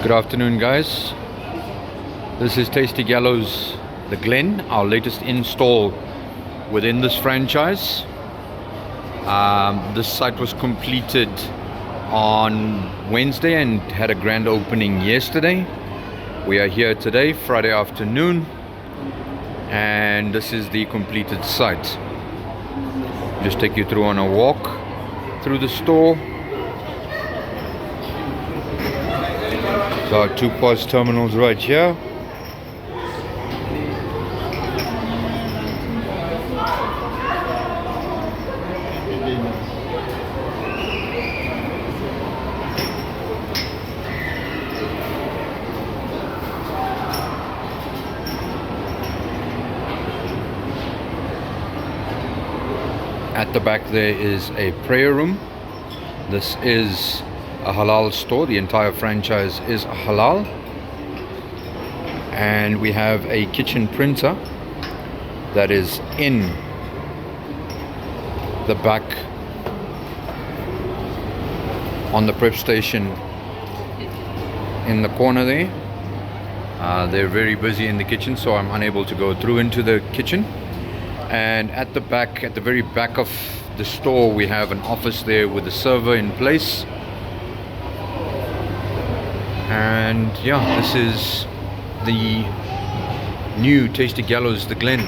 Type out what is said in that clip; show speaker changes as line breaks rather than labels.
Good afternoon, guys. This is Tasty Gallows, the Glen, our latest install within this franchise. This site was completed on Wednesday and had a grand opening yesterday. We are here today, Friday afternoon, and this is the completed site. Just take you through on a walk through the store. So our two POS terminals right here. At the back there is a prayer room. This is a halal store. The entire franchise is halal. And we have a kitchen printer that is in the back on the prep station in the corner there. They're very busy in the kitchen, so I'm unable to go through into the kitchen. And at the back, at the very back of the store, we have an office there with a server in place. And yeah, this is the new Tasty Gallows, the Glen.